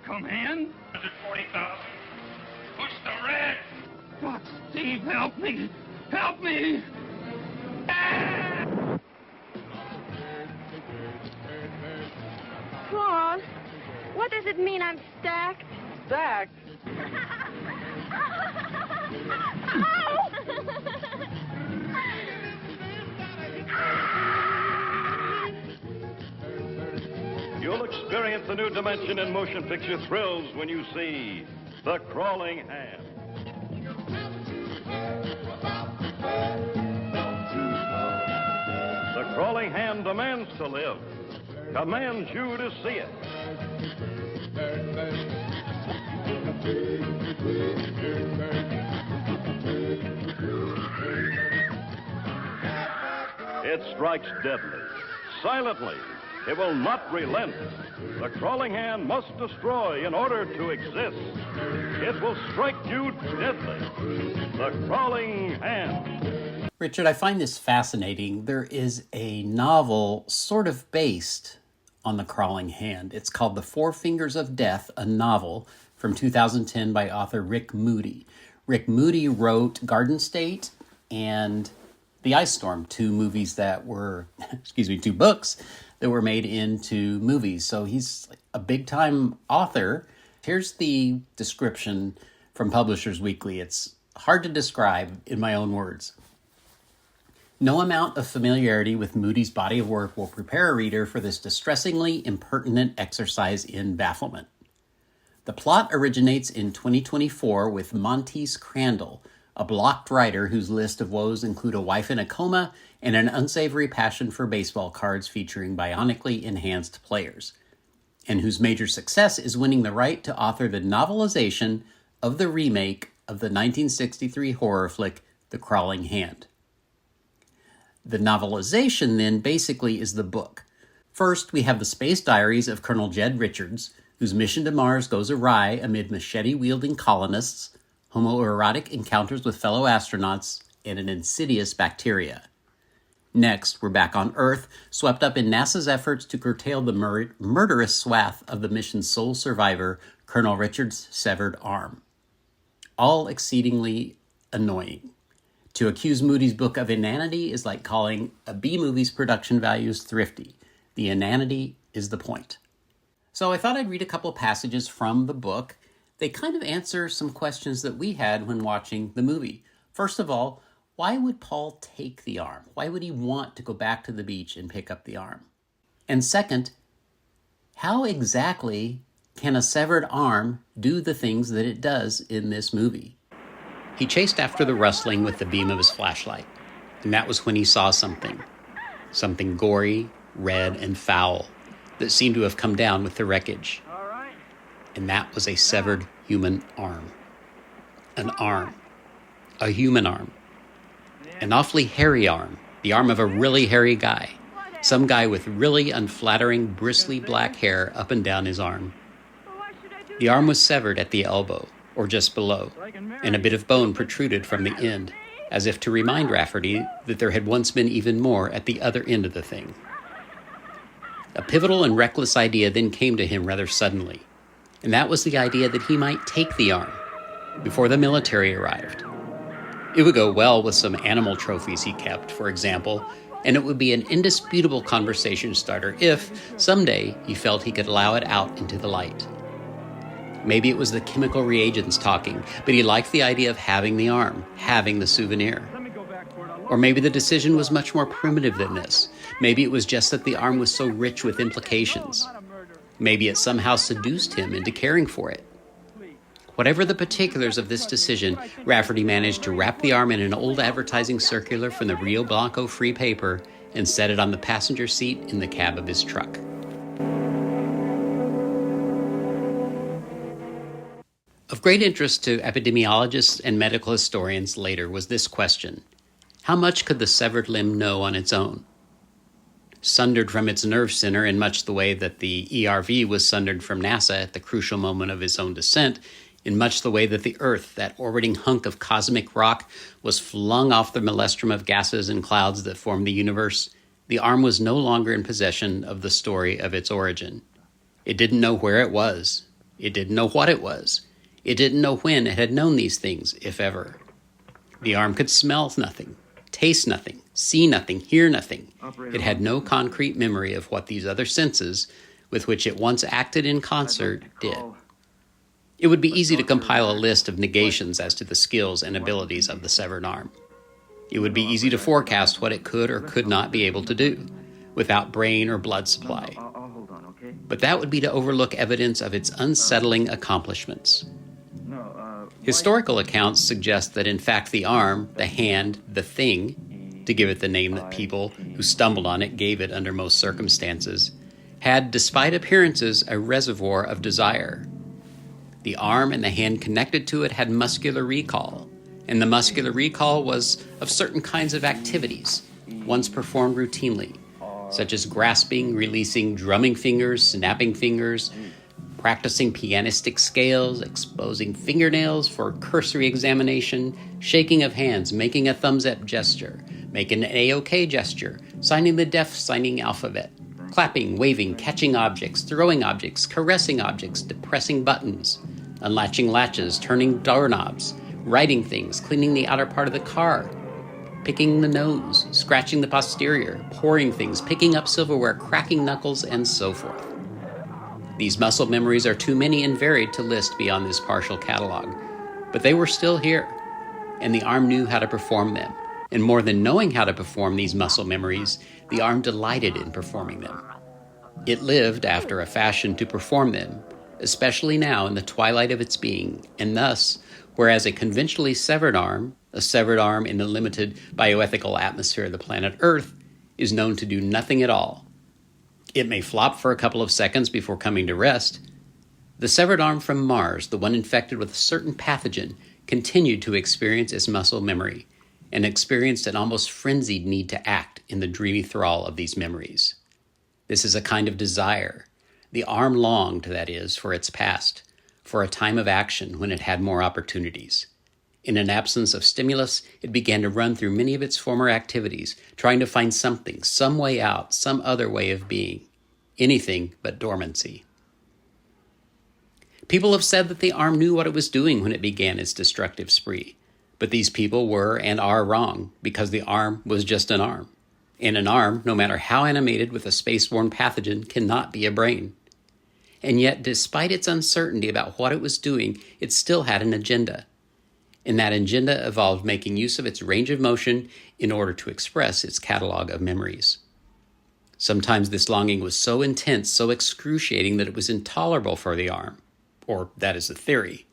Command? 140,000. Push the red. Doc, Steve, help me! Help me! Claude, what does it mean I'm stacked? Stacked? You'll experience a new dimension in motion picture thrills when you see The Crawling Hand. The Crawling Hand demands to live, commands you to see it. It strikes deadly, silently. It will not relent. The crawling hand must destroy in order to exist. It will strike you deadly. The Crawling Hand. Richard, I find this fascinating. There is a novel sort of based on The Crawling Hand. It's called The Four Fingers of Death, a novel from 2010 by author Rick Moody. Rick Moody wrote Garden State and The Ice Storm, two movies that were, two books that were made into movies. So he's a big-time author. Here's the description from Publishers Weekly. It's hard to describe in my own words. No amount of familiarity with Moody's body of work will prepare a reader for this distressingly impertinent exercise in bafflement. The plot originates in 2024 with Monteith Crandall, a blocked writer whose list of woes include a wife in a coma and an unsavory passion for baseball cards featuring bionically enhanced players, and whose major success is winning the right to author the novelization of the remake of the 1963 horror flick The Crawling Hand. The novelization, then, basically is the book. First, we have the space diaries of Colonel Jed Richards, whose mission to Mars goes awry amid machete-wielding colonists, homoerotic encounters with fellow astronauts, and an insidious bacteria. Next, we're back on Earth, swept up in NASA's efforts to curtail the murderous swath of the mission's sole survivor, Colonel Richards' severed arm. All exceedingly annoying. To accuse Moody's book of inanity is like calling a B-movie's production values thrifty. The inanity is the point. So I thought I'd read a couple passages from the book. They kind of answer some questions that we had when watching the movie. First of all, why would Paul take the arm? Why would he want to go back to the beach and pick up the arm? And second, how exactly can a severed arm do the things that it does in this movie? He chased after the rustling with the beam of his flashlight, and that was when he saw something gory, red, and foul that seemed to have come down with the wreckage. And that was a severed human arm. An arm. A human arm. An awfully hairy arm. The arm of a really hairy guy. Some guy with really unflattering, bristly black hair up and down his arm. The arm was severed at the elbow, or just below, and a bit of bone protruded from the end, as if to remind Rafferty that there had once been even more at the other end of the thing. A pivotal and reckless idea then came to him rather suddenly, and that was the idea that he might take the arm before the military arrived. It would go well with some animal trophies he kept, for example, and it would be an indisputable conversation starter if, someday, he felt he could allow it out into the light. Maybe it was the chemical reagents talking, but he liked the idea of having the arm, having the souvenir. Or maybe the decision was much more primitive than this. Maybe it was just that the arm was so rich with implications. Maybe it somehow seduced him into caring for it. Whatever the particulars of this decision, Rafferty managed to wrap the arm in an old advertising circular from the Rio Blanco free paper and set it on the passenger seat in the cab of his truck. Of great interest to epidemiologists and medical historians later was this question: how much could the severed limb know on its own? Sundered from its nerve center in much the way that the ERV was sundered from NASA at the crucial moment of its own descent, in much the way that the Earth, that orbiting hunk of cosmic rock, was flung off the maelstrom of gases and clouds that formed the universe, the arm was no longer in possession of the story of its origin. It didn't know where it was, It didn't know what it was. It didn't know when it had known these things, if ever. The arm could smell nothing, taste nothing, see nothing, hear nothing. It had no concrete memory of what these other senses, with which it once acted in concert, did. It would be easy to compile a list of negations as to the skills and abilities of the severed arm. It would be easy to forecast what it could or could not be able to do, without brain or blood supply. But that would be to overlook evidence of its unsettling accomplishments. Historical accounts suggest that in fact the arm, the hand, the thing, to give it the name that people who stumbled on it gave it under most circumstances, had, despite appearances, a reservoir of desire. The arm and the hand connected to it had muscular recall, and the muscular recall was of certain kinds of activities, once performed routinely, such as grasping, releasing, drumming fingers, snapping fingers, practicing pianistic scales, exposing fingernails for cursory examination, shaking of hands, making a thumbs-up gesture, making an A-OK gesture, signing the deaf signing alphabet, clapping, waving, catching objects, throwing objects, caressing objects, depressing buttons, unlatching latches, turning doorknobs, writing things, cleaning the outer part of the car, picking the nose, scratching the posterior, pouring things, picking up silverware, cracking knuckles, and so forth. These muscle memories are too many and varied to list beyond this partial catalog, but they were still here, and the arm knew how to perform them. And more than knowing how to perform these muscle memories, the arm delighted in performing them. It lived, after a fashion, to perform them, especially now in the twilight of its being, and thus, whereas a conventionally severed arm, a severed arm in the limited bioethical atmosphere of the planet Earth, is known to do nothing at all. It may flop for a couple of seconds before coming to rest. The severed arm from Mars, the one infected with a certain pathogen, continued to experience its muscle memory, and experienced an almost frenzied need to act in the dreamy thrall of these memories. This is a kind of desire. The arm longed, that is, for its past, for a time of action when it had more opportunities. In an absence of stimulus, it began to run through many of its former activities, trying to find something, some way out, some other way of being. Anything but dormancy. People have said that the arm knew what it was doing when it began its destructive spree. But these people were and are wrong, because the arm was just an arm. And an arm, no matter how animated with a space-borne pathogen, cannot be a brain. And yet, despite its uncertainty about what it was doing, it still had an agenda. And that agenda involved making use of its range of motion in order to express its catalog of memories. Sometimes this longing was so intense, so excruciating, that it was intolerable for the arm. Or that is the theory.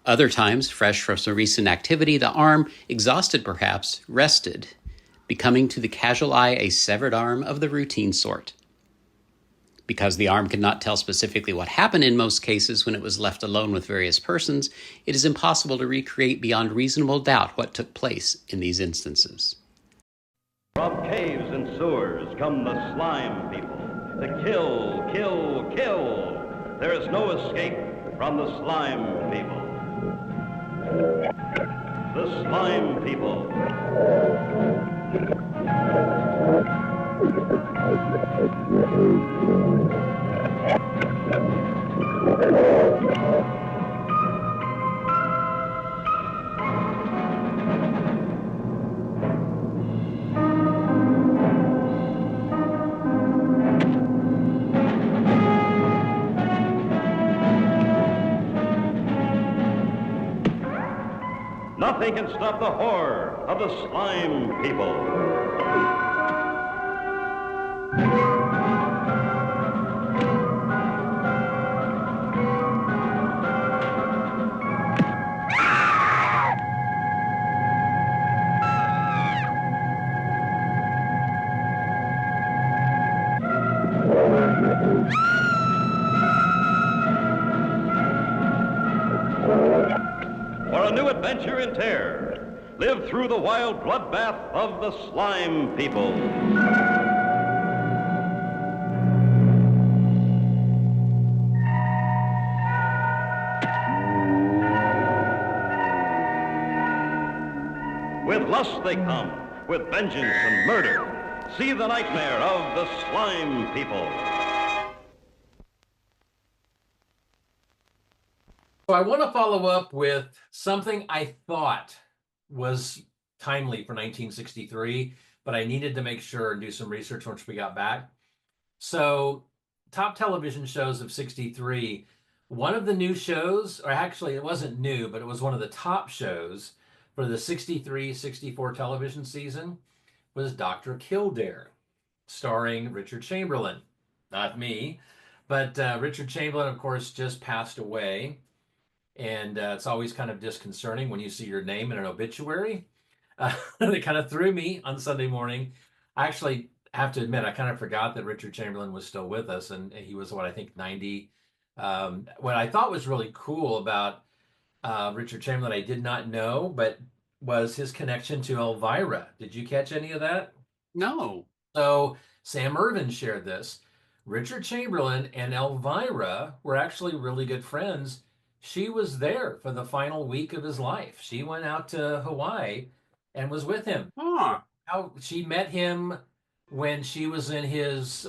Other times, fresh from some recent activity, the arm, exhausted perhaps, rested, becoming to the casual eye a severed arm of the routine sort. Because the arm could not tell specifically what happened in most cases when it was left alone with various persons, it is impossible to recreate beyond reasonable doubt what took place in these instances. From caves and sewers come the slime people. To kill, kill, kill. There is no escape from the slime people. The slime people. Nothing can stop the horror of the slime people. For a new adventure in terror, live through the wild bloodbath of the slime people. With lust they come, with vengeance and murder. See the nightmare of the slime people. So I want to follow up with something I thought was timely for 1963, but I needed to make sure and do some research once we got back. So, top television shows of 63, one of the new shows, or actually it wasn't new, but it was one of the top shows for the 63-64 television season, was Dr. Kildare, starring Richard Chamberlain. Not me, but Richard Chamberlain, of course, just passed away. And it's always kind of disconcerting when you see your name in an obituary. They kind of threw me on Sunday morning. I actually have to admit, I kind of forgot that Richard Chamberlain was still with us, and he was, what, I think 90. What I thought was really cool about Richard Chamberlain, I did not know, but was his connection to Elvira. Did you catch any of that? No. So Sam Irvin shared this. Richard Chamberlain and Elvira were actually really good friends. She was there for the final week of his life. She went out to Hawaii and was with him. Huh. How she met him when she was in his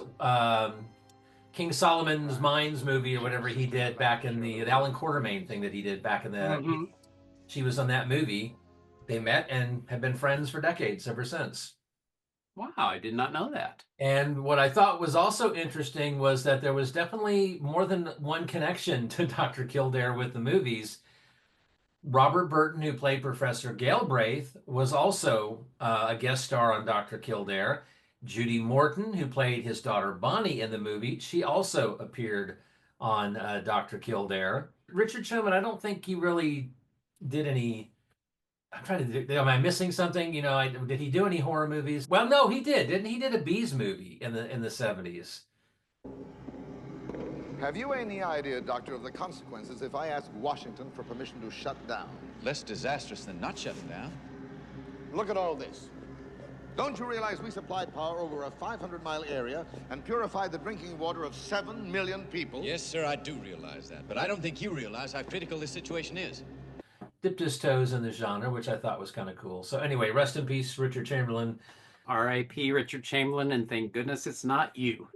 King Solomon's Mines movie or whatever he did back in the Alan Quartermain thing that he did back in the. She was on that movie. They met and have been friends for decades ever since. Wow, I did not know that. And what I thought was also interesting was that there was definitely more than one connection to Dr. Kildare with the movies. Robert Burton, who played Professor Galbraith, was also a guest star on Dr. Kildare. Judy Morton, who played his daughter Bonnie in the movie, she also appeared on Dr. Kildare. Richard Chamberlain, I don't think he really did any. I'm trying to do, am I missing something? You know, did he do any horror movies? Well, no, he did. Didn't he? Did a Bees movie in the 70s. Have you any idea, Doctor, of the consequences if I ask Washington for permission to shut down? Less disastrous than not shutting down. Look at all this. Don't you realize we supply power over a 500-mile area and purify the drinking water of 7 million people? Yes, sir, I do realize that. But I don't think you realize how critical this situation is. Dipped his toes in the genre, which I thought was kind of cool. So anyway, rest in peace, Richard Chamberlain. R.I.P. Richard Chamberlain, and thank goodness it's not you.